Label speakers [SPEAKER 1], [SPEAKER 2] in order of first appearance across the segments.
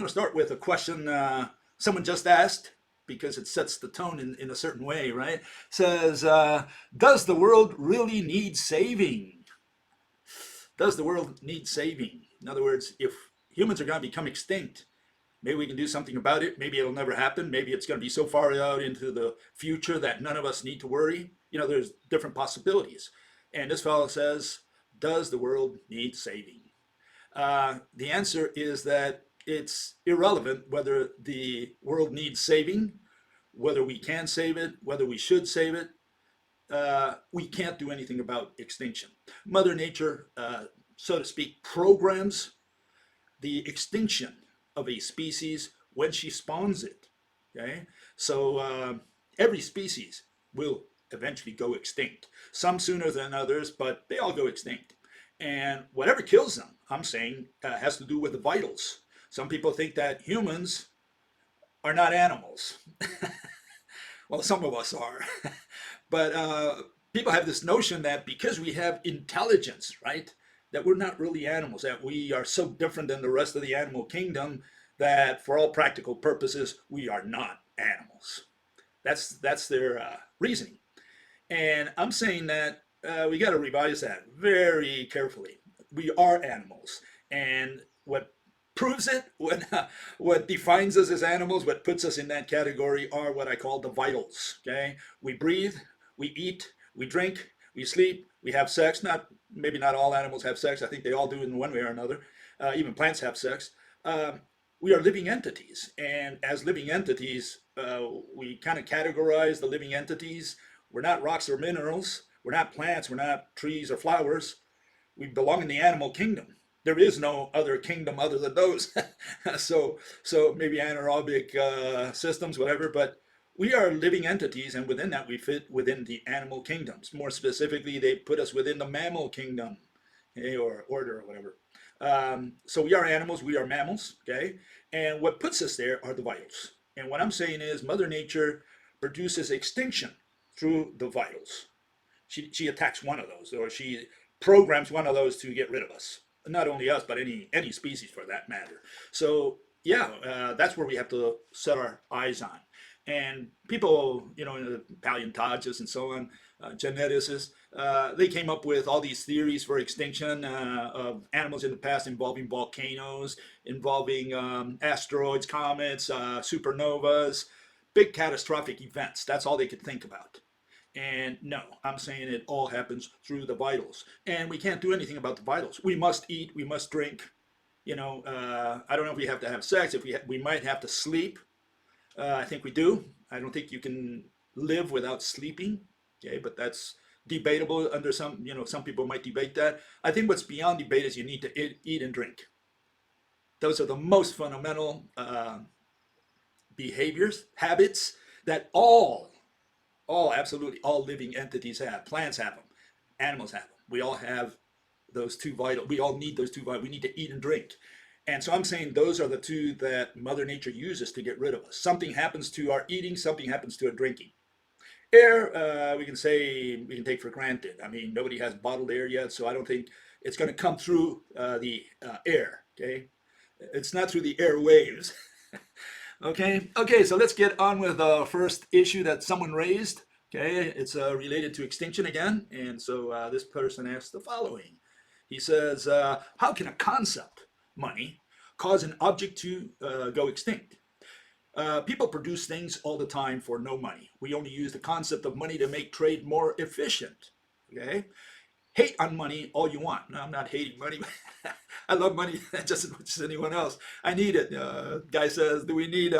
[SPEAKER 1] going to start with a question someone just asked because it sets the tone in a certain way, right? Says, does the world really need saving? Does the world need saving? In other words, if humans are going to become extinct, maybe we can do something about it. Maybe it'll never happen. Maybe it's going to be so far out into the future that none of us need to worry. There's different possibilities. And this fellow says, does the world need saving? The answer is that it's irrelevant whether the world needs saving, whether we can save it, whether we should save it. We can't do anything about extinction. Mother Nature, so to speak, programs the extinction of a species when she spawns it. Okay, so every species will eventually go extinct. Some sooner than others, but they all go extinct. And whatever kills them, I'm saying, has to do with the vitals. Some people think that humans are not animals. Well, some of us are. But people have this notion that because we have intelligence, right, that we're not really animals, that we are so different than the rest of the animal kingdom that for all practical purposes, we are not animals. That's their reasoning. And I'm saying that we got to revise that very carefully. We are animals. And what proves it, what defines us as animals, what puts us in that category are what I call the vitals. Okay, we breathe, we eat, we drink, we sleep, we have sex. Maybe not all animals have sex. I think they all do in one way or another. Even plants have sex. We are living entities, and as living entities, we kind of categorize the living entities. We're not rocks or minerals. We're not plants. We're not trees or flowers. We belong in the animal kingdom. There is no other kingdom other than those. so maybe anaerobic systems, whatever, but we are living entities, and within that we fit within the animal kingdoms. More specifically, they put us within the mammal kingdom, okay, or order or whatever. So we are animals, we are mammals, okay? And what puts us there are the vitals. And what I'm saying is Mother Nature produces extinction through the vitals. She attacks one of those, or she programs one of those to get rid of us. Not only us, but any species for that matter. So yeah, that's where we have to set our eyes on. And people, paleontologists and so on, geneticists, they came up with all these theories for extinction of animals in the past involving volcanoes, involving asteroids, comets, supernovas, big catastrophic events. That's all they could think about. And no, I'm saying it all happens through the vitals. And we can't do anything about the vitals. We must eat, we must drink. I don't know if we have to have sex, if we might have to sleep. I think we do. I don't think you can live without sleeping. Okay, but that's debatable under some people might debate that. I think what's beyond debate is you need to eat and drink. Those are the most fundamental behaviors, habits that absolutely all living entities have. Plants have them, animals have them. We all have those two vital. We all need those two vital. We need to eat and drink. And so I'm saying those are the two that Mother Nature uses to get rid of us. Something happens to our eating, something happens to our drinking. Air, we can take for granted. I mean, nobody has bottled air yet, so I don't think it's going to come through the air. Okay, it's not through the airwaves. Okay, so let's get on with the first issue that someone raised. Okay, it's related to extinction again, and so this person asked the following. He says, how can a concept, money, cause an object to go extinct? People produce things all the time for no money. We only use the concept of money to make trade more efficient. Okay? Hate on money all you want. No, I'm not hating money. I love money just as much as anyone else. I need it. Guy says, do we need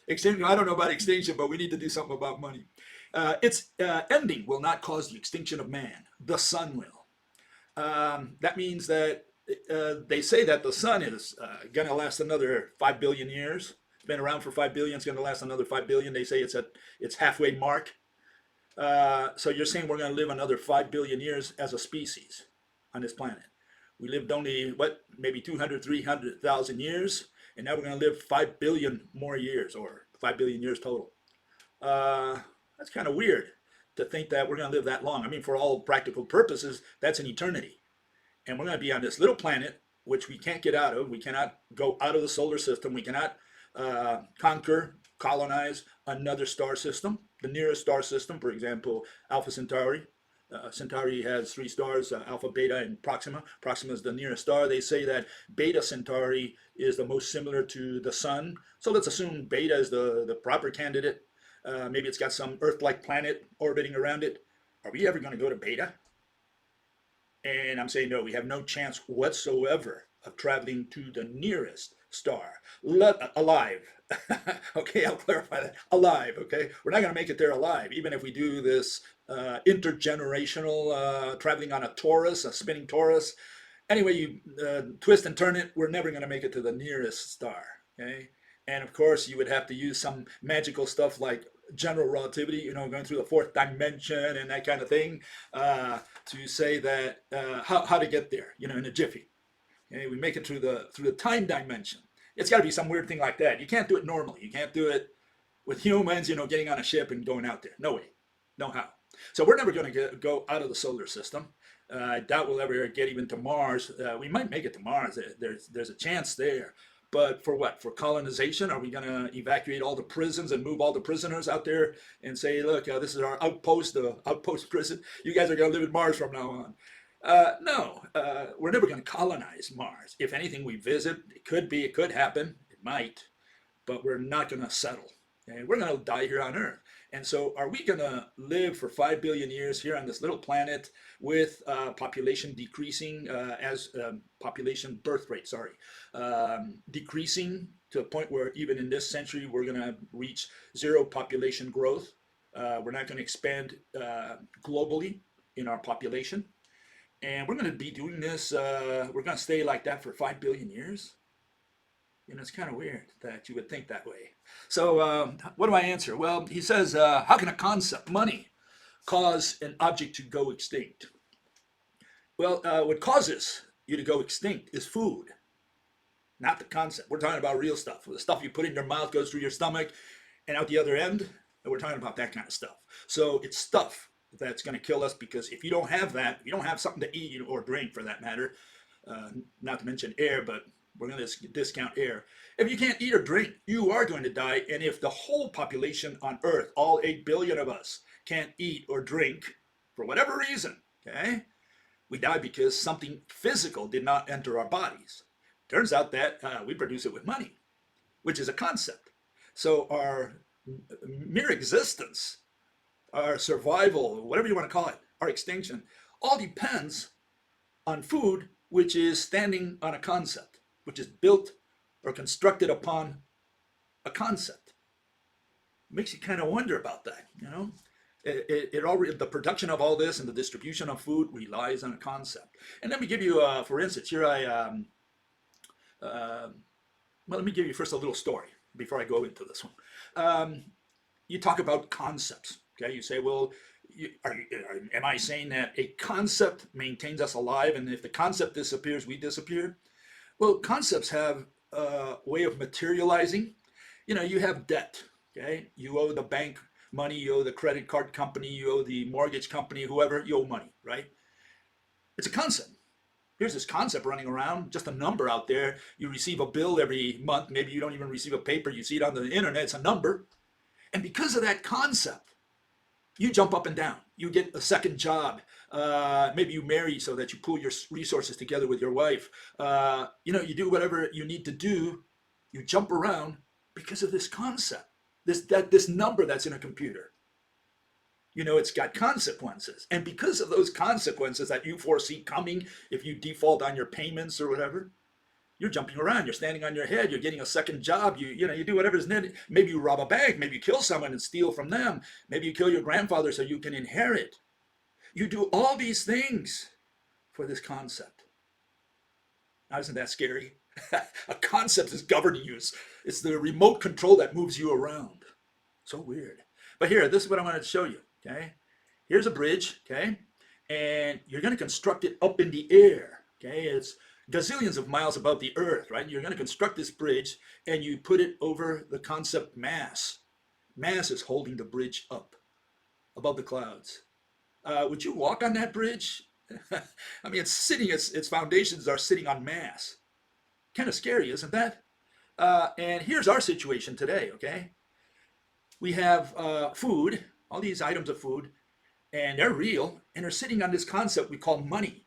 [SPEAKER 1] extinction? I don't know about extinction, but we need to do something about money. Its ending will not cause the extinction of man. The sun will. That means that they say that the sun is going to last another 5 billion years. It's been around for 5 billion. It's going to last another 5 billion. They say it's at its halfway mark. So you're saying we're going to live another 5 billion years as a species on this planet. We lived only, maybe 200, 300,000 years, and now we're going to live 5 billion more years, or 5 billion years total. That's kind of weird to think that we're going to live that long. I mean, for all practical purposes, that's an eternity. And we're going to be on this little planet which we can't get out of. We cannot go out of the solar system. We cannot conquer, colonize another star system. The nearest star system, for example, Alpha Centauri. Centauri has 3 stars, Alpha, Beta, and Proxima. Proxima is the nearest star. They say that Beta Centauri is the most similar to the Sun. So let's assume Beta is the proper candidate. Maybe it's got some Earth-like planet orbiting around it. Are we ever going to go to Beta? And I'm saying no, we have no chance whatsoever of traveling to the nearest star. Alive. Okay, I'll clarify that. Alive, okay? We're not going to make it there alive, even if we do this intergenerational traveling on a torus, a spinning torus. Anyway, you twist and turn it, we're never going to make it to the nearest star, okay? And of course, you would have to use some magical stuff like general relativity, you know, going through the 4th dimension and that kind of thing, to say that how to get there, you know, in a jiffy. Okay, we make it through the time dimension. It's got to be some weird thing like that. You can't do it normally. You can't do it with humans, you know, getting on a ship and going out there. No way, no how. So we're never going to go out of the solar system. I doubt we'll ever get even to Mars. We might make it to Mars. There's a chance there. But for what? For colonization? Are we going to evacuate all the prisons and move all the prisoners out there and say, look, this is our outpost, the outpost prison. You guys are going to live in Mars from now on. No, we're never going to colonize Mars. If anything, we visit. It could be, it could happen. It might. But we're not going to settle. Okay? We're going to die here on Earth. And so are we going to live for 5 billion years here on this little planet with population decreasing as population birth rate, decreasing to a point where even in this century we're going to reach 0 population growth. We're not going to expand globally in our population. And we're going to be doing this, we're going to stay like that for 5 billion years. You know, it's kind of weird that you would think that way. So what do I answer? Well, he says, how can a concept, money, cause an object to go extinct? Well, what causes you to go extinct is food, not the concept. We're talking about real stuff. The stuff you put in your mouth goes through your stomach and out the other end. And we're talking about that kind of stuff. So it's stuff that's going to kill us, because if you don't have that, if you don't have something to eat or drink for that matter, not to mention air, but we're going to discount air. If you can't eat or drink, you are going to die. And if the whole population on Earth, all 8 billion of us, can't eat or drink for whatever reason, okay, we die because something physical did not enter our bodies. Turns out that we produce it with money, which is a concept. So our mere existence, our survival, whatever you want to call it, our extinction, all depends on food, which is standing on a concept, which is built or constructed upon a concept. Makes you kind of wonder about that, you know? It already, the production of all this and the distribution of food relies on a concept. And let me give you, for instance, here well, let me give you first a little story before I go into this one. You talk about concepts, okay? You say, well, am I saying that a concept maintains us alive, and if the concept disappears, we disappear? Well, concepts have a way of materializing. You know, you have debt, okay? You owe the bank money, you owe the credit card company, you owe the mortgage company, whoever, you owe money, right? It's a concept. Here's this concept running around, just a number out there. You receive a bill every month. Maybe you don't even receive a paper. You see it on the internet. It's a number. And because of that concept, you jump up and down. You get a second job. Maybe you marry so that you pool your resources together with your wife. You know, you do whatever you need to do. You jump around because of this concept, this number that's in a computer. You know, it's got consequences. And because of those consequences that you foresee coming, if you default on your payments or whatever, you're jumping around. You're standing on your head. You're getting a second job. You know, you do whatever's needed. Maybe you rob a bank. Maybe you kill someone and steal from them. Maybe you kill your grandfather so you can inherit. You do all these things for this concept. Now, isn't that scary? A concept is governing you. It's the remote control that moves you around. So weird. But here, this is what I wanted to show you. Okay, here's a bridge, okay, and you're going to construct it up in the air, okay, it's gazillions of miles above the earth, right? You're going to construct this bridge and you put it over the concept mass. Mass is holding the bridge up above the clouds. Would you walk on that bridge I mean, its foundations are sitting on mass. Kind of scary, isn't that? And here's our situation today, okay? We have food, all these items of food, and they're real, and they're sitting on this concept we call money.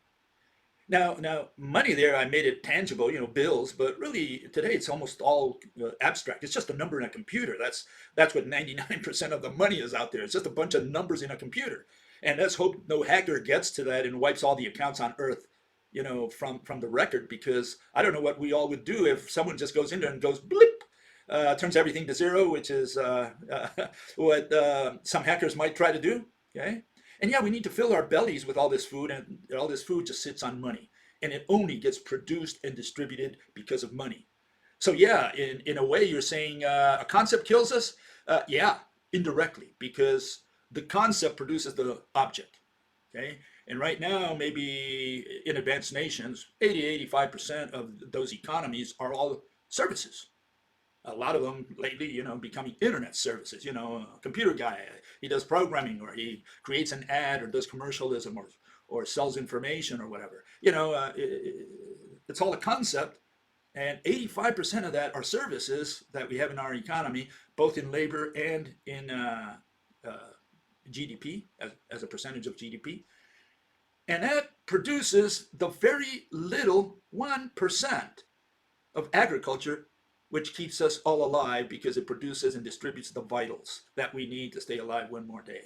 [SPEAKER 1] Now, money there, I made it tangible, bills, but really today it's almost all abstract. It's just a number in a computer. That's what 99% of the money is out there. It's just a bunch of numbers in a computer. And let's hope no hacker gets to that and wipes all the accounts on Earth, from the record, because I don't know what we all would do if someone just goes in there and goes blip, turns everything to zero, which is what some hackers might try to do. Okay. And yeah, we need to fill our bellies with all this food, and all this food just sits on money. And it only gets produced and distributed because of money. So yeah, in a way, you're saying a concept kills us? Yeah, indirectly, because the concept produces the object. Okay? And right now, maybe in advanced nations, 80-85% of those economies are all services. A lot of them lately, becoming internet services. A computer guy, he does programming, or he creates an ad, or does commercialism, or sells information, or whatever. It's all a concept, and 85% of that are services that we have in our economy, both in labor and in GDP, as a percentage of GDP. And that produces the very little 1% of agriculture, which keeps us all alive, because it produces and distributes the vitals that we need to stay alive one more day.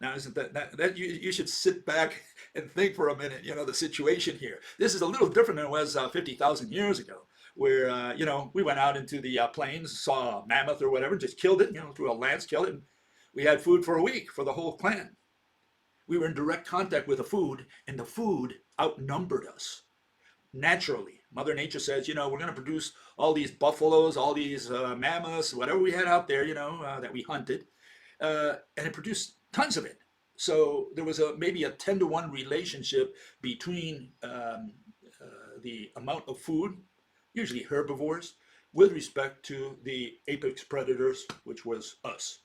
[SPEAKER 1] Now, isn't that you should sit back and think for a minute, the situation here. This is a little different than it was 50,000 years ago, where, we went out into the plains, saw a mammoth or whatever, just killed it, threw a lance, killed it, and we had food for a week for the whole clan. We were in direct contact with the food, and the food outnumbered us. Naturally, Mother Nature says, we're going to produce all these buffaloes, all these mammoths, whatever we had out there, that we hunted, and it produced tons of it. So there was maybe a 10-to-1 relationship between the amount of food, usually herbivores, with respect to the apex predators, which was us.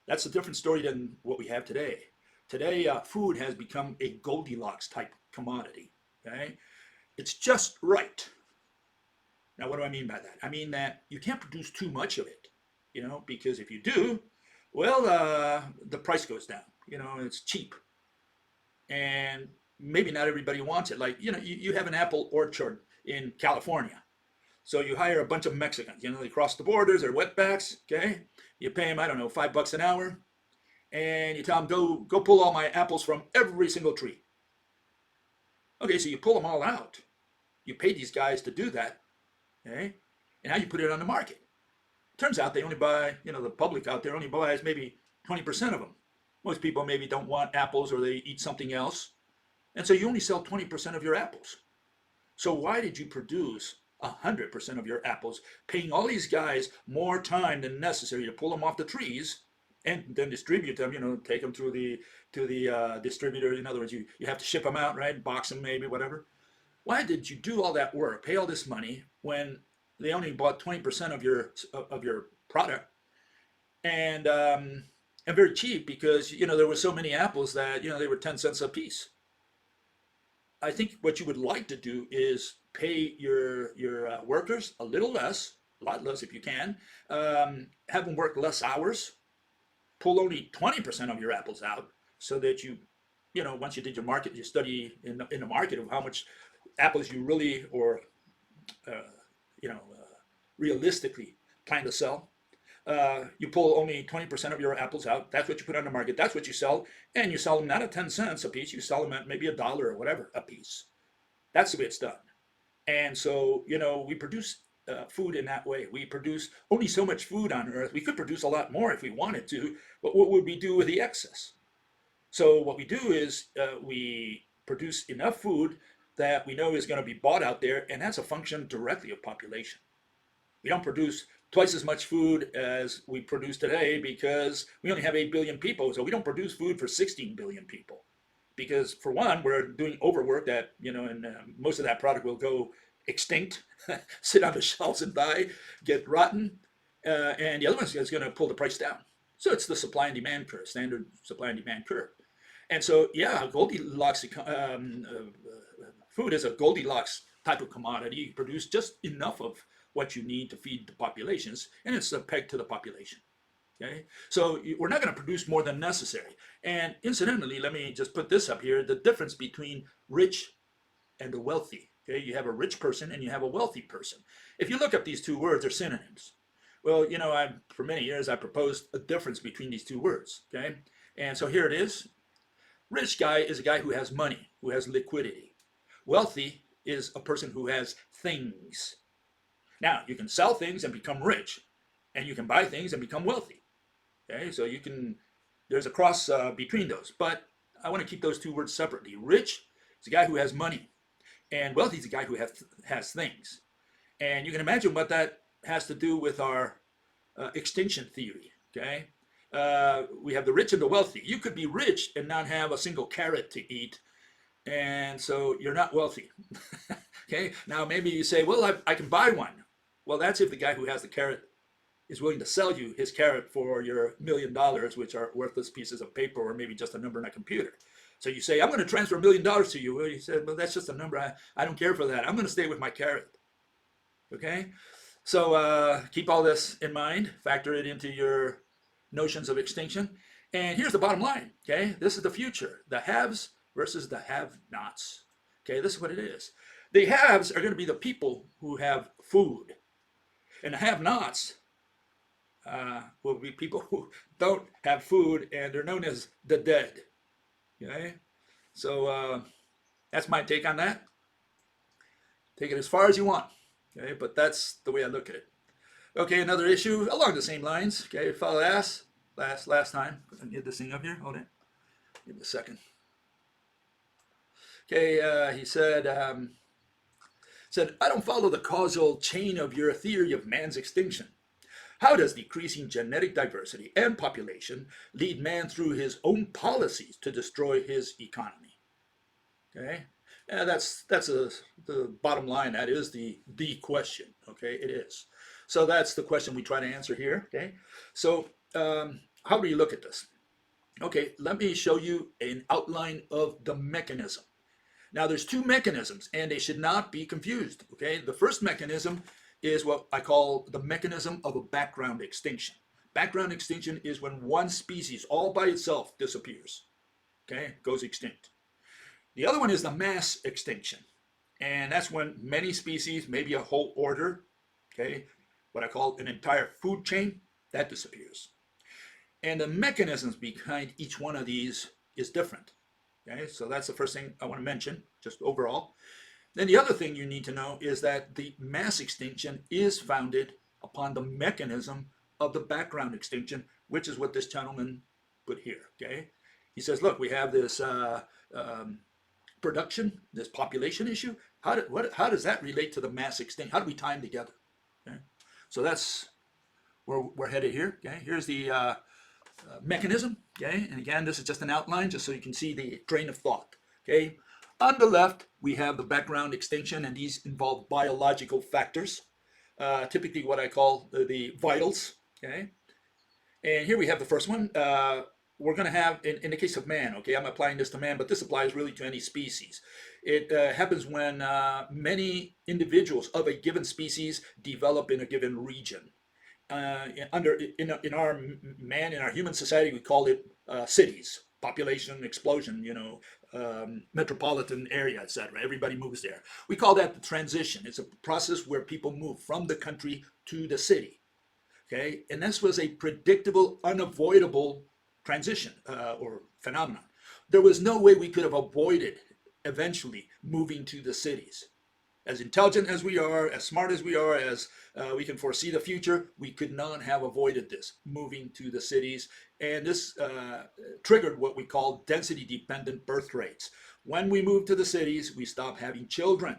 [SPEAKER 1] That's a different story than what we have today. Today, food has become a Goldilocks type commodity. Okay? It's just right. Now, what do I mean by that? I mean that you can't produce too much of it, because if you do, well, the price goes down. It's cheap. And maybe not everybody wants it. Like, you have an apple orchard in California. So you hire a bunch of Mexicans, they cross the borders, they're wetbacks, okay? You pay them, I don't know, $5 an hour. And you tell them, go pull all my apples from every single tree. Okay, so you pull them all out. You pay these guys to do that, okay? And now you put it on the market. Turns out they only buy, the public out there only buys maybe 20% of them. Most people maybe don't want apples, or they eat something else. And so you only sell 20% of your apples. So why did you produce 100% of your apples, paying all these guys more time than necessary to pull them off the trees and then distribute them, take them to the distributor? In other words, you have to ship them out, right? Box them maybe, whatever. Why did you do all that work, pay all this money, when they only bought 20% of your product, and very cheap, because there were so many apples that they were 10 cents a piece? I think what you would like to do is pay your workers a little less, a lot less if you can, have them work less hours, pull only 20% of your apples out, so that once you did your market, you study in the market of how much apples you really, or realistically plan to sell. You pull only 20% of your apples out. That's what you put on the market. That's what you sell. And you sell them not at 10 cents a piece. You sell them at maybe $1 or whatever a piece. That's the way it's done. And so, we produce food in that way. We produce only so much food on Earth. We could produce a lot more if we wanted to, but what would we do with the excess? So what we do is we produce enough food that we know is going to be bought out there, and that's a function directly of population. We don't produce twice as much food as we produce today, because we only have 8 billion people, so we don't produce food for 16 billion people. Because for one, we're doing overwork that, and most of that product will go extinct, sit on the shelves and die, get rotten, and the other one is going to pull the price down. So it's the supply and demand curve, standard supply and demand curve. And so, yeah, Goldilocks food is a Goldilocks type of commodity. You produce just enough of what you need to feed the populations, and it's a peg to the population. Okay, so we're not going to produce more than necessary. And incidentally, let me just put this up here: the difference between rich and a wealthy. Okay, you have a rich person and you have a wealthy person. If you look up these two words, they're synonyms. Well, you know, for many years I proposed a difference between these two words. Okay, and so here it is. Rich guy is a guy who has money, who has liquidity. Wealthy is a person who has things. Now, you can sell things and become rich, and you can buy things and become wealthy. Okay, so there's a cross between those, but I want to keep those two words separately. Rich is a guy who has money, and wealthy is a guy who has things. And you can imagine what that has to do with our extinction theory. Okay, we have the rich and the wealthy. You could be rich and not have a single carrot to eat, and so you're not wealthy. Okay, now maybe you say, well, I can buy one. Well, that's if the guy who has the carrot is willing to sell you his carrot for your $1,000,000, which are worthless pieces of paper or maybe just a number in a computer. So you say, I'm going to transfer $1,000,000 to you. Well, you said, well, that's just a number. I don't care for that. I'm going to stay with my carrot. Okay? So keep all this in mind. Factor it into your notions of extinction. And here's the bottom line. Okay? This is the future. The haves versus the have-nots. Okay? This is what it is. The haves are going to be the people who have food. And the have-nots will be people who don't have food, and they're known as the dead. Okay, so that's my take on that. Take it as far as you want. Okay, but that's the way I look at it. Okay, another issue along the same lines. Okay, fellow asked last time. Let me get this thing up here. Hold it. Give me a second. Okay, he said, I don't follow the causal chain of your theory of man's extinction. How does decreasing genetic diversity and population lead man through his own policies to destroy his economy? Okay, and that's the bottom line. That is the question. Okay, it is. So that's the question we try to answer here. Okay, so how do you look at this? Okay, let me show you an outline of the mechanism. Now, there's two mechanisms, and they should not be confused. Okay, the first mechanism is what I call the mechanism of a background extinction. Background extinction is when one species all by itself disappears, okay, goes extinct. The other one is the mass extinction, and that's when many species, maybe a whole order, okay, what I call an entire food chain, that disappears. And the mechanisms behind each one of these is different. Okay, so that's the first thing I want to mention, just overall. Then the other thing you need to know is that the mass extinction is founded upon the mechanism of the background extinction, which is what this gentleman put here. Okay, he says, look, we have this production, this population issue. How does that relate to the mass extinction? How do we tie them together? Okay, so that's where we're headed here. Okay, here's the mechanism. Okay, and again, this is just an outline, just so you can see the train of thought. Okay. On the left, we have the background extinction, and these involve biological factors, typically what I call the vitals. Okay, and here we have the first one. We're going to have, in the case of man, okay, I'm applying this to man, but this applies really to any species. It happens when many individuals of a given species develop in a given region. In our human society, we call it cities, population explosion, metropolitan area, etc. Everybody moves there. We call that the transition. It's a process where people move from the country to the city. Okay, and this was a predictable, unavoidable transition or phenomenon. There was no way we could have avoided eventually moving to the cities. As intelligent as we are, as smart as we are, as we can foresee the future, we could not have avoided this, moving to the cities. And this triggered what we call density-dependent birth rates. When we move to the cities, we stop having children.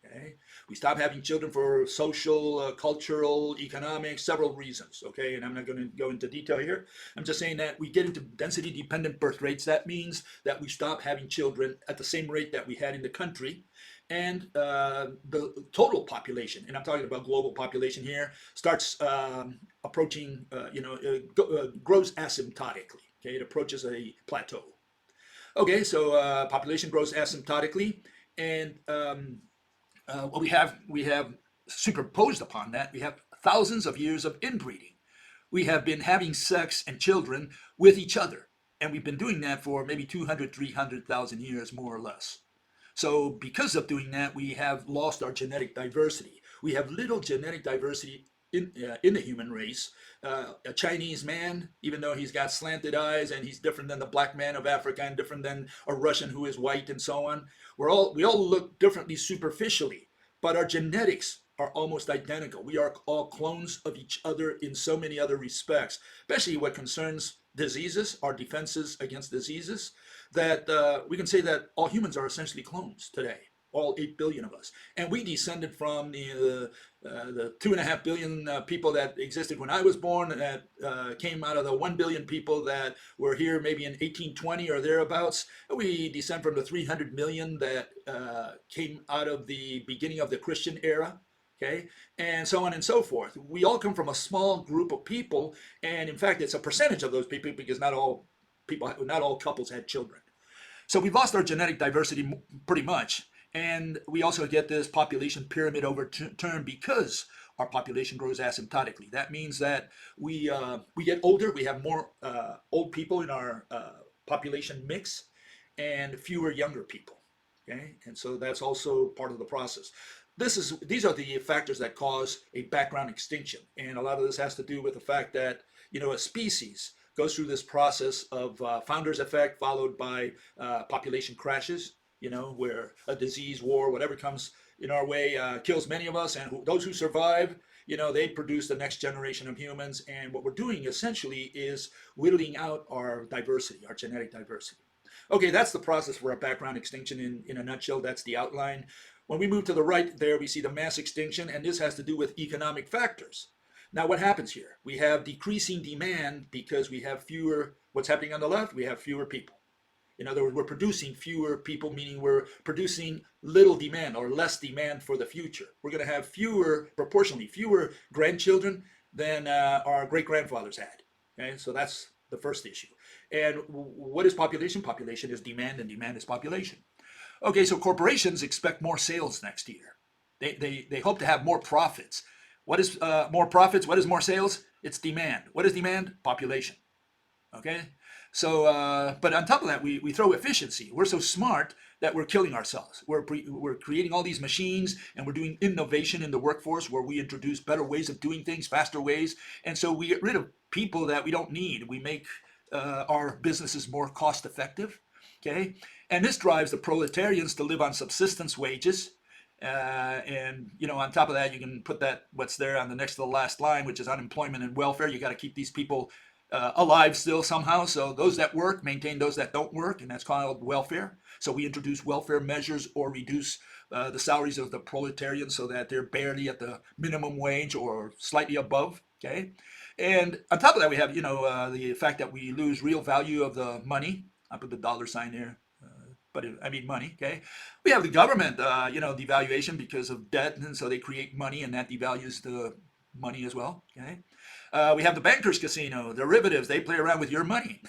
[SPEAKER 1] Okay? We stop having children for social, cultural, economic, several reasons. Okay, and I'm not going to go into detail here. I'm just saying that we get into density-dependent birth rates. That means that we stop having children at the same rate that we had in the country. And the total population, and I'm talking about global population here, starts approaching, grows asymptotically. Okay, it approaches a plateau. Okay, so population grows asymptotically, and what we have superposed upon that, we have thousands of years of inbreeding. We have been having sex and children with each other, and we've been doing that for maybe 200, 300,000 years, more or less. So because of doing that, we have lost our genetic diversity. We have little genetic diversity in the human race. A Chinese man, even though he's got slanted eyes and he's different than the black man of Africa and different than a Russian who is white and so on, we all look differently superficially, but our genetics are almost identical. We are all clones of each other in so many other respects, especially what concerns diseases, our defenses against diseases, that we can say that all humans are essentially clones today, all 8 billion of us. And we descended from the 2.5 billion people that existed when I was born, that came out of the 1 billion people that were here maybe in 1820 or thereabouts. We descend from the 300 million that came out of the beginning of the Christian era. Okay, and so on and so forth. We all come from a small group of people, and in fact, it's a percentage of those people because not all couples had children. So we've lost our genetic diversity pretty much, and we also get this population pyramid overturned because our population grows asymptotically. That means that we get older. We have more old people in our population mix, and fewer younger people. Okay, and so that's also part of the process. These are the factors that cause a background extinction, and a lot of this has to do with the fact that a species goes through this process of founder's effect followed by population crashes. Where a disease, war, whatever comes in our way kills many of us, and those who survive, they produce the next generation of humans. And what we're doing essentially is whittling out our diversity, our genetic diversity. Okay, that's the process for a background extinction in a nutshell. That's the outline. When we move to the right there, we see the mass extinction, and this has to do with economic factors. Now, what happens here? We have decreasing demand because we have fewer, what's happening on the left? We have fewer people. In other words, we're producing fewer people, meaning we're producing little demand or less demand for the future. We're going to have proportionally fewer grandchildren than our great-grandfathers had. Okay, so that's the first issue. And what is population? Population is demand, and demand is population. Okay, so corporations expect more sales next year. They hope to have more profits. What is more profits? What is more sales? It's demand. What is demand? Population. Okay, so but on top of that, we throw efficiency. We're so smart that we're killing ourselves. We're creating all these machines, and we're doing innovation in the workforce where we introduce better ways of doing things, faster ways, and so we get rid of people that we don't need. We make our businesses more cost effective. Okay, and this drives the proletarians to live on subsistence wages. And on top of that, you can put that what's there on the next to the last line, which is unemployment and welfare. You got to keep these people alive still somehow. So those that work maintain those that don't work, and that's called welfare. So we introduce welfare measures or reduce the salaries of the proletarians so that they're barely at the minimum wage or slightly above. Okay, and on top of that, we have the fact that we lose real value of the money. I put the dollar sign there, but I mean money. Okay, we have the government, devaluation because of debt, and so they create money, and that devalues the money as well. Okay, we have the bankers' casino, derivatives. They play around with your money.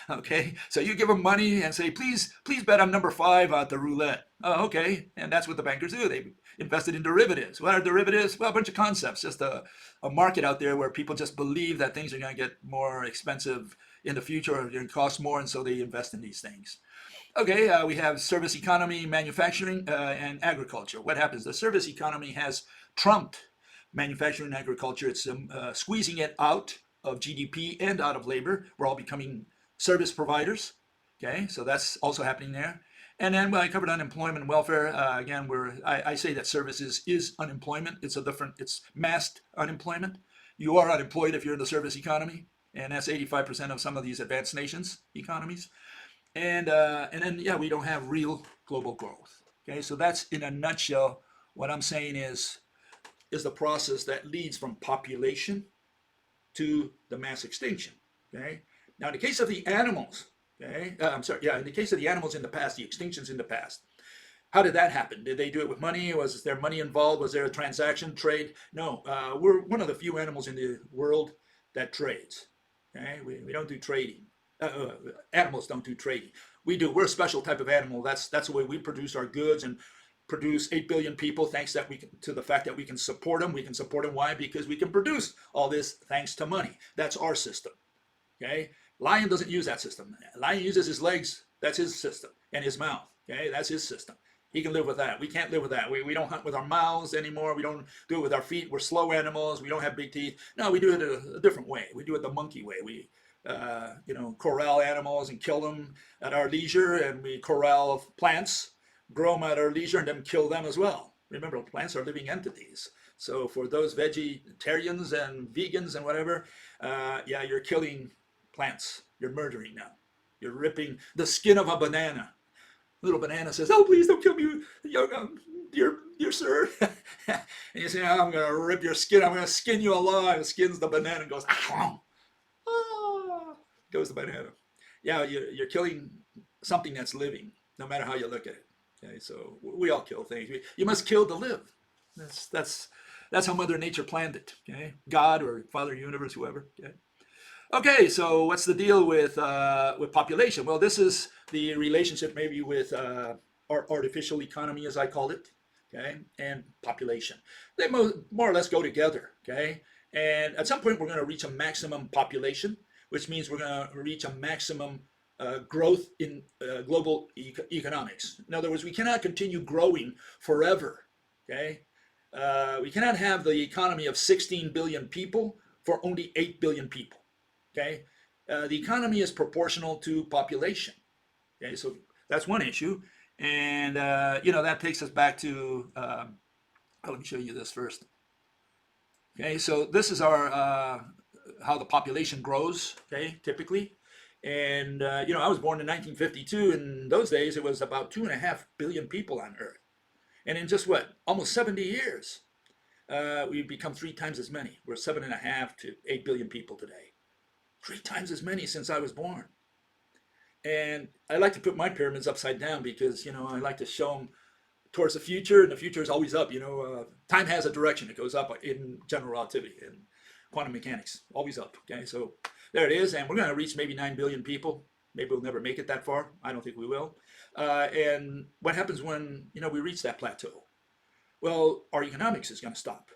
[SPEAKER 1] Okay, so you give them money and say, please bet on number 5 at the roulette. Oh, okay, and that's what the bankers do. They invested in derivatives. What are derivatives? Well, a bunch of concepts, just a market out there where people just believe that things are going to get more expensive in the future, or going to cost more, and so they invest in these things. Okay, we have service economy, manufacturing, and agriculture. What happens? The service economy has trumped manufacturing and agriculture. It's squeezing it out of GDP and out of labor. We're all becoming service providers. Okay, so that's also happening there. And then when I covered unemployment and welfare, again, I say that services is unemployment. It's masked unemployment. You are unemployed if you're in the service economy, and that's 85% of some of these advanced nations' economies. And then, yeah, we don't have real global growth. Okay, so that's in a nutshell what I'm saying is the process that leads from population to the mass extinction. Okay, now in the case of the animals, in the case of the animals in the past, the extinctions in the past, how did that happen? Did they do it with money? Was there money involved? Was there a transaction, trade? No, we're one of the few animals in the world that trades. Okay, we don't do trading. Animals don't do trading. We do. We're a special type of animal. That's the way we produce our goods and produce 8 billion people thanks that we can, to the fact that we can support them. We can support them. Why? Because we can produce all this thanks to money. That's our system. Okay. Lion doesn't use that system. Lion uses his legs. That's his system. And his mouth. Okay. That's his system. He can live with that. We can't live with that. We don't hunt with our mouths anymore. We don't do it with our feet. We're slow animals. We don't have big teeth. No, we do it a different way. We do it the monkey way. We corral animals and kill them at our leisure, and we corral plants, grow them at our leisure, and then kill them as well. Remember, plants are living entities. So for those vegetarians and vegans and whatever, yeah, you're killing plants. You're murdering them. You're ripping the skin of a banana. Little banana says, "Oh, please don't kill me, dear sir." And you say, "I'm going to rip your skin. I'm going to skin you alive." And skins the banana and goes, "Ah!" Goes the banana. Yeah, you're killing something that's living, no matter how you look at it. Okay, so we all kill things. You must kill to live. That's how Mother Nature planned it. Okay, God or Father Universe, whoever. Okay. Okay, so what's the deal with population? Well, this is the relationship maybe with our artificial economy, as I called it, okay, and population. They more or less go together, okay? And at some point, we're going to reach a maximum population, which means we're going to reach a maximum growth in global economics. In other words, we cannot continue growing forever, okay? We cannot have the economy of 16 billion people for only 8 billion people. Okay, the economy is proportional to population. Okay, so that's one issue, and that takes us back to. Let me show you this first. Okay, so this is our how the population grows. Okay, typically, and I was born in 1952. In those days, it was about 2.5 billion people on Earth, and in just almost 70 years, we've become 3 times as many. We're 7.5 to 8 billion people today. 3 times as many since I was born. And I like to put my pyramids upside down because, I like to show them towards the future, and the future is always up. Time has a direction. It goes up in general relativity and quantum mechanics, always up. Okay, so there it is. And we're going to reach maybe 9 billion people. Maybe we'll never make it that far. I don't think we will. And what happens when, we reach that plateau? Well, our economics is going to stop.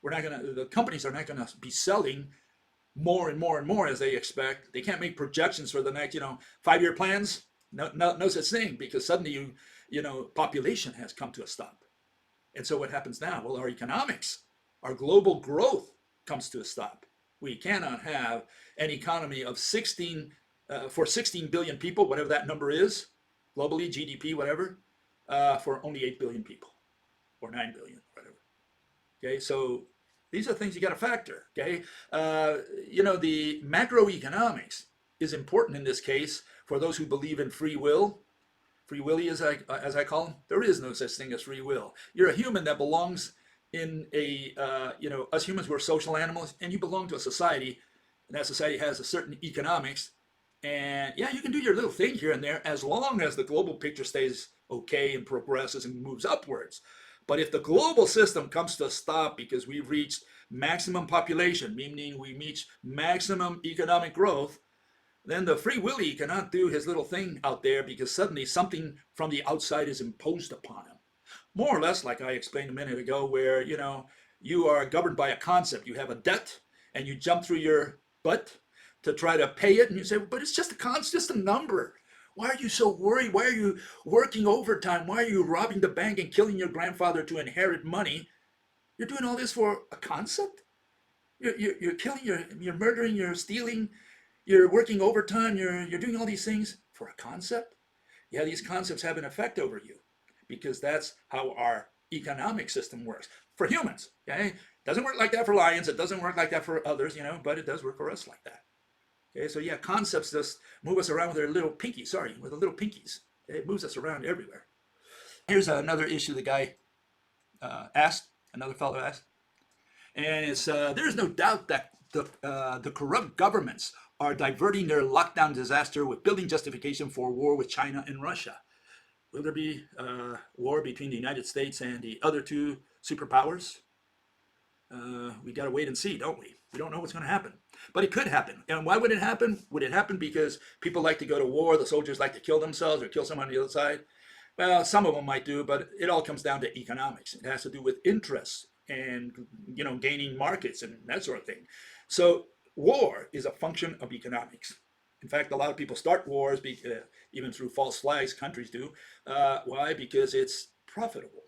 [SPEAKER 1] The companies are not going to be selling more and more and more as they expect. They can't make projections for the next, 5-year plans. No such thing, because suddenly population has come to a stop. And so what happens now? Well, our economics, our global growth comes to a stop. We cannot have an economy of 16 billion people, whatever that number is, globally, GDP, whatever, for only 8 billion people, or 9 billion, whatever. Okay, so these are things you got to factor, okay? The macroeconomics is important in this case for those who believe in free will. Free willy, as I call them. There is no such thing as free will. You're a human that belongs in us humans, we're social animals, and you belong to a society, and that society has a certain economics. And yeah, you can do your little thing here and there as long as the global picture stays okay and progresses and moves upwards. But if the global system comes to a stop because we've reached maximum population, meaning we reach maximum economic growth, then the free willy cannot do his little thing out there because suddenly something from the outside is imposed upon him. More or less like I explained a minute ago, where, you are governed by a concept. You have a debt and you jump through your butt to try to pay it, and you say, but it's just just a number. Why are you so worried? Why are you working overtime? Why are you robbing the bank and killing your grandfather to inherit money? You're doing all this for a concept? You're killing, you're murdering, you're stealing, you're working overtime, you're doing all these things for a concept? Yeah, these concepts have an effect over you because that's how our economic system works for humans. Okay, it doesn't work like that for lions. It doesn't work like that for others, but it does work for us like that. Okay, so yeah, concepts just move us around with their little pinkies. With the little pinkies. It moves us around everywhere. Here's another issue the guy asked, another fellow asked. And it's, there is no doubt that the corrupt governments are diverting their lockdown disaster with building justification for war with China and Russia. Will there be war between the United States and the other 2 superpowers? We got to wait and see, don't we? We don't know what's going to happen. But it could happen. And why would it happen? Would it happen because people like to go to war, the soldiers like to kill themselves or kill someone on the other side? Well, some of them might do, but it all comes down to economics. It has to do with interests and gaining markets and that sort of thing. So war is a function of economics. In fact, a lot of people start wars, even through false flags, countries do. Why? Because it's profitable.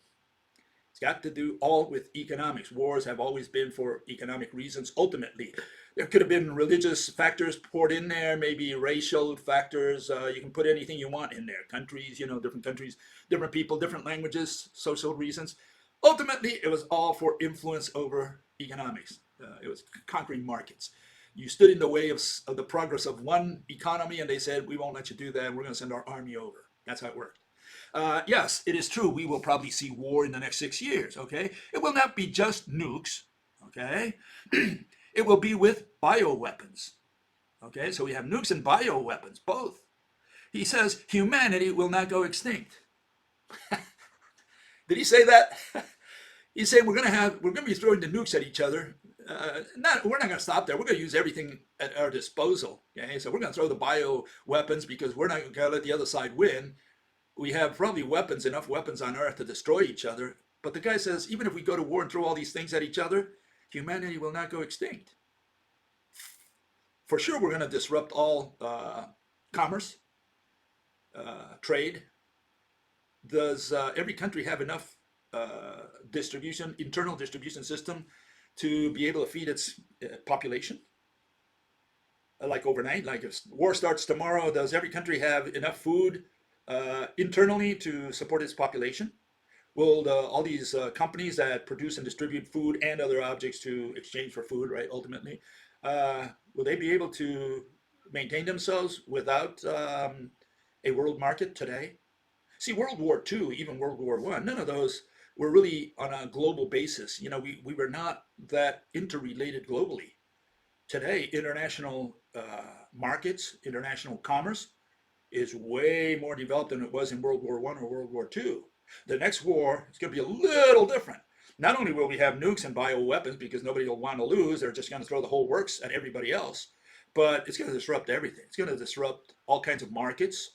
[SPEAKER 1] It's got to do all with economics. Wars have always been for economic reasons, ultimately. There could have been religious factors poured in there, maybe racial factors. You can put anything you want in there. Countries, different countries, different people, different languages, social reasons. Ultimately, it was all for influence over economics. It was conquering markets. You stood in the way of the progress of one economy, and they said, we won't let you do that. We're going to send our army over. That's how it worked. Yes, it is true. We will probably see war in the next 6 years, okay? It will not be just nukes, okay? It will be with bioweapons, okay? So we have nukes and bioweapons, both. He says humanity will not go extinct. Did he say that? He's saying we're going to be throwing the nukes at each other. We're not going to stop there. We're going to use everything at our disposal, okay? So we're going to throw the bioweapons because we're not going to let the other side win. We have probably enough weapons on Earth to destroy each other. But the guy says, even if we go to war and throw all these things at each other, humanity will not go extinct. For sure, we're going to disrupt all commerce, trade. Does every country have enough internal distribution system to be able to feed its population? Like overnight, like if war starts tomorrow, does every country have enough food internally to support its population? Will all these companies that produce and distribute food and other objects to exchange for food, right, ultimately, will they be able to maintain themselves without a world market today? See, World War II, even World War I, none of those were really on a global basis. We were not that interrelated globally. Today, international markets, international commerce, is way more developed than it was in World War I or World War II. The next war is going to be a little different. Not only will we have nukes and bioweapons because nobody will want to lose, they're just going to throw the whole works at everybody else, but it's going to disrupt everything. It's going to disrupt all kinds of markets,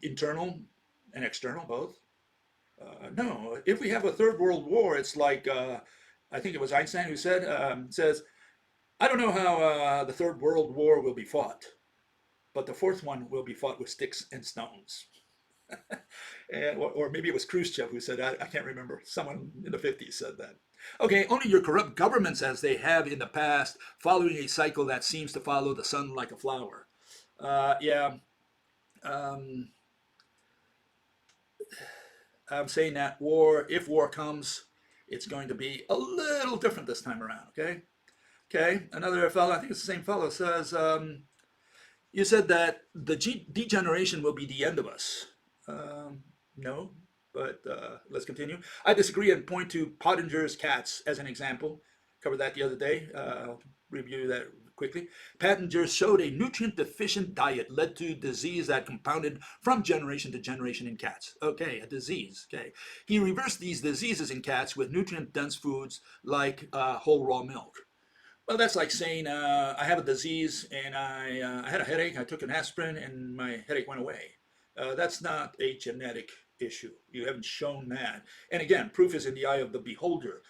[SPEAKER 1] internal and external both. No, if we have a third world war, it's like, I think it was Einstein who says, I don't know how the third world war will be fought, but the fourth one will be fought with sticks and stones. or maybe it was Khrushchev who said, I can't remember. Someone in the 50s said that. Okay, only your corrupt governments, as they have in the past, following a cycle that seems to follow the sun like a flower. Yeah. I'm saying that if war comes, it's going to be a little different this time around, okay? Okay, another fellow, I think it's the same fellow, says, you said that the degeneration will be the end of us. No, but let's continue. I disagree and point to Pottinger's cats as an example. Covered that the other day. Review that quickly. Pottinger showed a nutrient-deficient diet led to disease that compounded from generation to generation in cats. Okay, a disease. Okay, he reversed these diseases in cats with nutrient-dense foods like whole raw milk. Well, that's like saying I have a disease and I had a headache. I took an aspirin and my headache went away. That's not a genetic issue. You haven't shown that. And again, proof is in the eye of the beholder.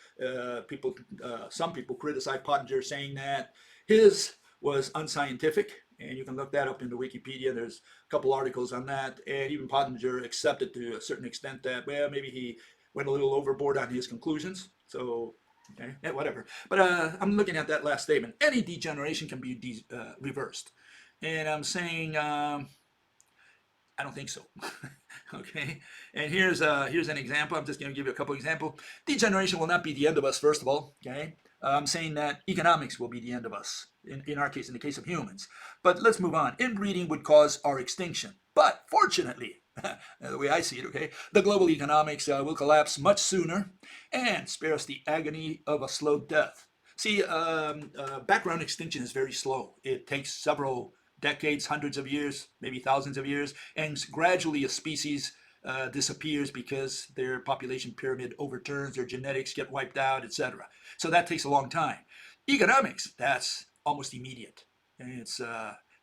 [SPEAKER 1] Some people criticize Pottinger saying that his was unscientific, and you can look that up into Wikipedia. There's a couple articles on that, and even Pottinger accepted to a certain extent that, well, maybe he went a little overboard on his conclusions. So, okay, yeah, whatever. But I'm looking at that last statement. Any degeneration can be reversed. And I'm saying, I don't think so. Okay, and here's an example. I'm just going to give you a couple examples. Degeneration will not be the end of us, first of all. Okay, I'm saying that economics will be the end of us, in our case, in the case of humans. But let's move on. Inbreeding would cause our extinction. But fortunately, the way I see it, okay, the global economics will collapse much sooner and spare us the agony of a slow death. See, background extinction is very slow. It takes several decades, hundreds of years, maybe thousands of years, and gradually a species disappears because their population pyramid overturns, their genetics get wiped out, etc. So that takes a long time. Economics, that's almost immediate. And it's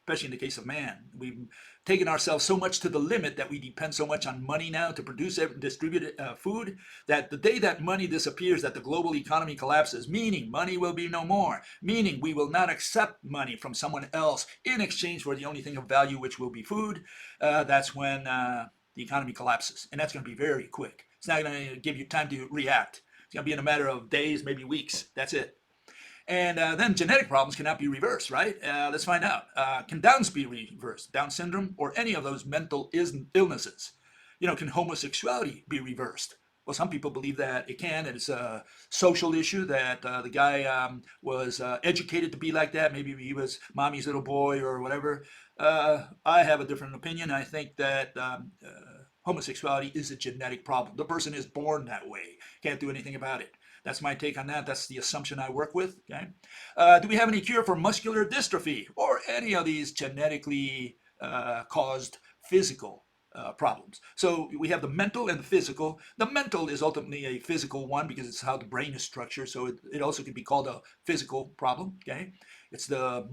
[SPEAKER 1] especially in the case of man. We've taken ourselves so much to the limit that we depend so much on money now to produce and distribute food that the day that money disappears, that the global economy collapses, meaning money will be no more, meaning we will not accept money from someone else in exchange for the only thing of value, which will be food. That's when the economy collapses. And that's going to be very quick. It's not going to give you time to react. It's going to be in a matter of days, maybe weeks. That's it. And then genetic problems cannot be reversed, right? Let's find out. Can Downs be reversed? Down syndrome or any of those mental illnesses? Can homosexuality be reversed? Well, some people believe that it can, and it's a social issue that the guy was educated to be like that. Maybe he was mommy's little boy or whatever. I have a different opinion. I think that homosexuality is a genetic problem. The person is born that way. Can't do anything about it. That's my take on that. That's the assumption I work with. Okay. Do we have any cure for muscular dystrophy or any of these genetically caused physical problems? So we have the mental and the physical. The mental is ultimately a physical one because it's how the brain is structured. So it also can be called a physical problem. Okay. It's the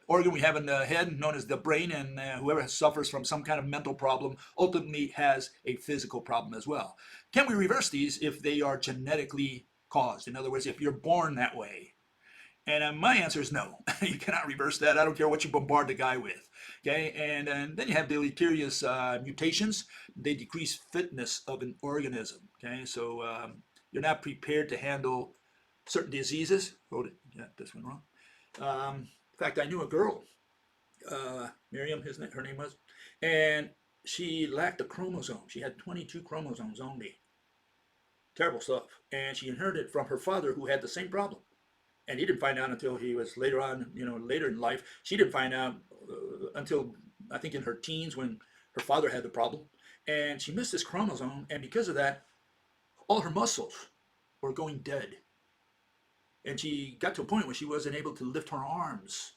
[SPEAKER 1] organ we have in the head known as the brain, and whoever suffers from some kind of mental problem ultimately has a physical problem as well. Can we reverse these if they are genetically caused? In other words, if you're born that way. And my answer is no. You cannot reverse that. I don't care what you bombard the guy with. Okay, and then you have deleterious mutations. They decrease fitness of an organism. Okay, so you're not prepared to handle certain diseases. Hold it. Yeah, this one wrong. In fact, I knew a girl, Miriam, her name was, and she lacked a chromosome. She had 22 chromosomes only. Terrible stuff. And she inherited it from her father, who had the same problem. And he didn't find out until he was later on, later in life. She didn't find out until, I think, in her teens when her father had the problem. And she missed this chromosome. And because of that, all her muscles were going dead. And she got to a point where she wasn't able to lift her arms.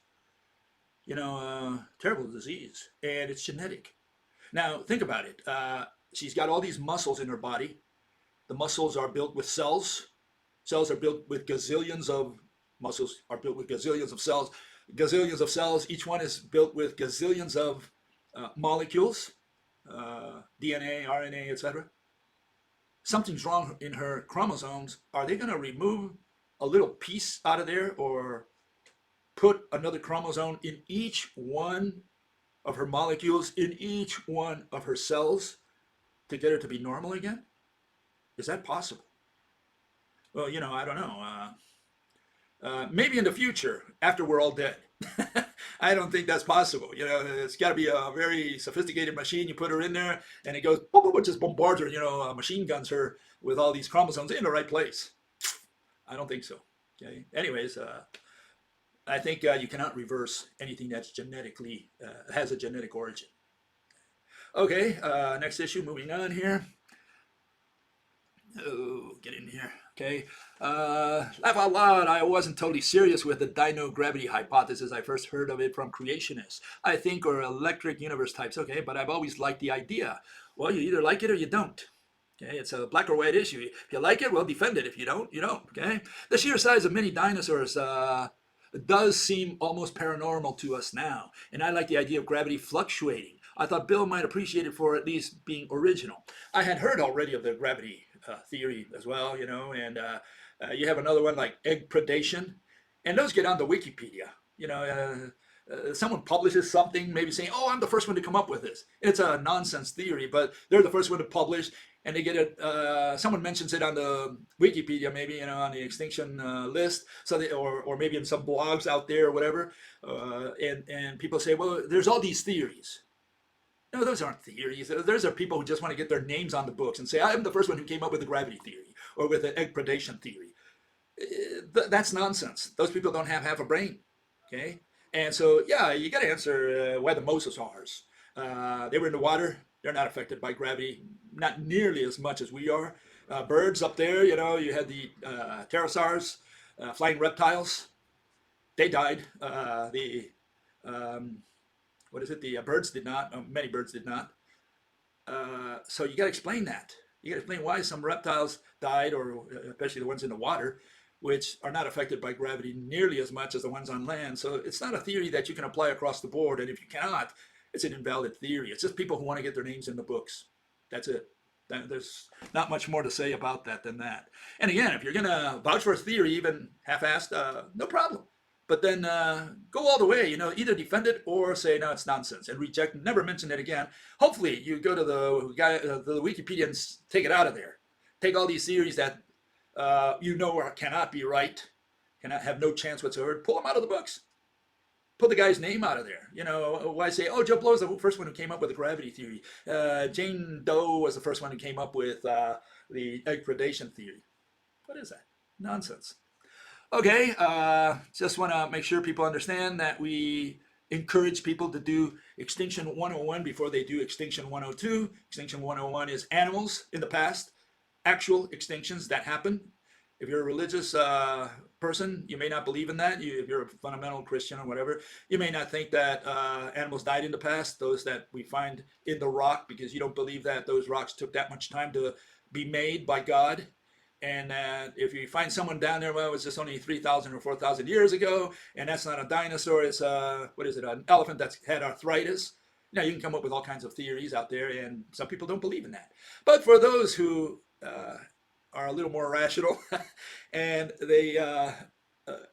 [SPEAKER 1] Terrible disease. And it's genetic. Now, think about it. She's got all these muscles in her body. The muscles are built with cells. Cells are built with gazillions of muscles are built with gazillions of cells. Gazillions of cells. Each one is built with gazillions of molecules, DNA, RNA, etc. Something's wrong in her chromosomes. Are they going to remove a little piece out of there or put another chromosome in each one of her molecules, in each one of her cells to get her to be normal again? Is that possible? Well, I don't know. Maybe in the future, after we're all dead. I don't think that's possible. It's got to be a very sophisticated machine. You put her in there, and it goes, boom, boom, just bombards her. Machine guns her with all these chromosomes in the right place. I don't think so. Okay. Anyways, I think you cannot reverse anything that's genetically has a genetic origin. Okay. Next issue. Moving on here. Oh, get in here. Okay. Laugh out loud. I wasn't totally serious with the dino gravity hypothesis. I first heard of it from creationists, I think, or electric universe types. Okay, but I've always liked the idea. Well, you either like it or you don't. Okay, it's a black or white issue. If you like it, well, defend it. If you don't, you don't. Okay. The sheer size of many dinosaurs does seem almost paranormal to us now, and I like the idea of gravity fluctuating. I thought Bill might appreciate it for at least being original. I had heard already of the gravity theory as well, and you have another one like egg predation, and those get onto Wikipedia. Someone publishes something, maybe saying, "Oh, I'm the first one to come up with this." It's a nonsense theory, but they're the first one to publish, and they get it. Someone mentions it on the Wikipedia, maybe on the extinction list, so or maybe in some blogs out there or whatever, and people say, "Well, there's all these theories." No, those aren't theories. Those are people who just want to get their names on the books and say, I'm the first one who came up with the gravity theory or with the egg predation theory. That's nonsense. Those people don't have half a brain. Okay? And so, yeah, you got to answer why the mosasaurs. They were in the water. They're not affected by gravity, not nearly as much as we are. Birds up there, you had the pterosaurs, flying reptiles. They died. The birds did not. Many birds did not. So you got to explain that. You got to explain why some reptiles died, or especially the ones in the water, which are not affected by gravity nearly as much as the ones on land. So it's not a theory that you can apply across the board. And if you cannot, it's an invalid theory. It's just people who want to get their names in the books. That's it. There's not much more to say about that than that. And again, if you're going to vouch for a theory, even half-assed, no problem. But then go all the way, either defend it or say, no, it's nonsense, and reject, never mention it again. Hopefully you go to the Wikipedia and take it out of there. Take all these theories that cannot be right, cannot have no chance whatsoever, pull them out of the books. Pull the guy's name out of there. Why say, oh, Joe Blow's the first one who came up with the gravity theory. Jane Doe was the first one who came up with the egg predation theory. What is that? Nonsense. Okay, just want to make sure people understand that we encourage people to do Extinction 101 before they do Extinction 102. Extinction 101 is animals in the past, actual extinctions that happen. If you're a religious person, you may not believe in that. If you're a fundamental Christian or whatever, you may not think that animals died in the past, those that we find in the rock, because you don't believe that those rocks took that much time to be made by God. And if you find someone down there, well, it was just only 3,000 or 4,000 years ago, and that's not a dinosaur, it's an elephant that's had arthritis. Now, you can come up with all kinds of theories out there, and some people don't believe in that. But for those who are a little more rational, and they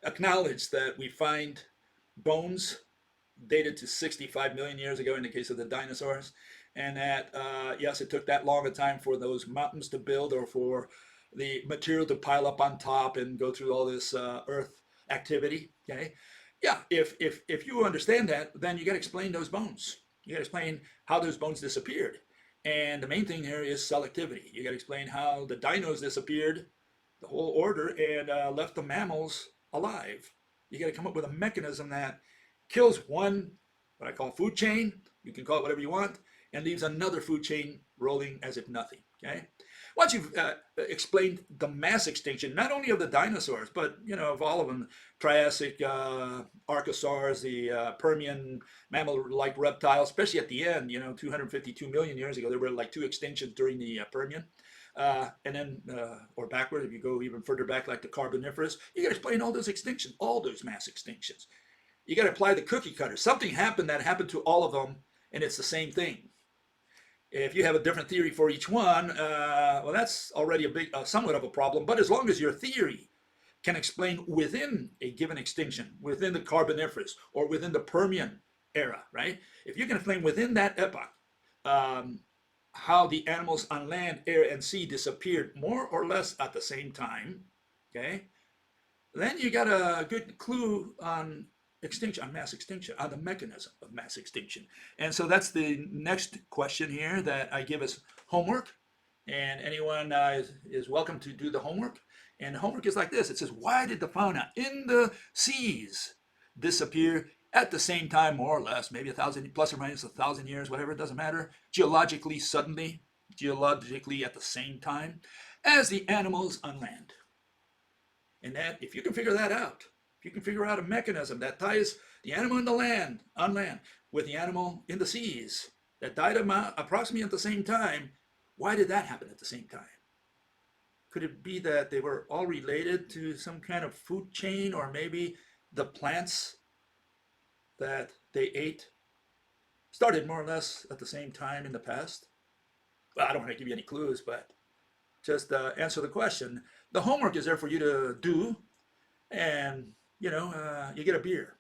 [SPEAKER 1] acknowledge that we find bones dated to 65 million years ago in the case of the dinosaurs, and that, yes, it took that long a time for those mountains to build, or for the material to pile up on top and go through all this earth activity. Okay, yeah, if you understand that, then you got to explain those bones. You got to explain how those bones disappeared. And the main thing here is selectivity. You got to explain how the dinos disappeared, the whole order, and left the mammals alive. You got to come up with a mechanism that kills one, what I call food chain, you can call it whatever you want, and leaves another food chain rolling as if nothing. Okay. Once you've explained the mass extinction, not only of the dinosaurs, but of all of them, Triassic archosaurs, the Permian mammal-like reptiles, especially at the end, 252 million years ago, there were like 2 extinctions during the Permian. And then, or backward, if you go even further back, like the Carboniferous, you got to explain all those extinctions, all those mass extinctions. You got to apply the cookie cutter. Something happened that happened to all of them, and it's the same thing. If you have a different theory for each one, well, that's already somewhat of a problem. But as long as your theory can explain within a given extinction, within the Carboniferous or within the Permian era, right? If you can explain within that epoch how the animals on land, air, and sea disappeared more or less at the same time, okay, then you got a good clue on extinction, on mass extinction, on the mechanism of mass extinction. And so that's the next question here that I give as homework. And anyone is welcome to do the homework. And the homework is like this. It says, why did the fauna in the seas disappear at the same time, more or less, maybe 1,000, plus or minus 1,000 years, whatever, it doesn't matter, geologically, suddenly, geologically at the same time, as the animals on land? And that, if you can figure that out, if you can figure out a mechanism that ties the animal in the land, on land, with the animal in the seas that died approximately at the same time, why did that happen at the same time? Could it be that they were all related to some kind of food chain, or maybe the plants that they ate started more or less at the same time in the past? Well, I don't want to give you any clues, but just answer the question. The homework is there for you to do, and you get a beer.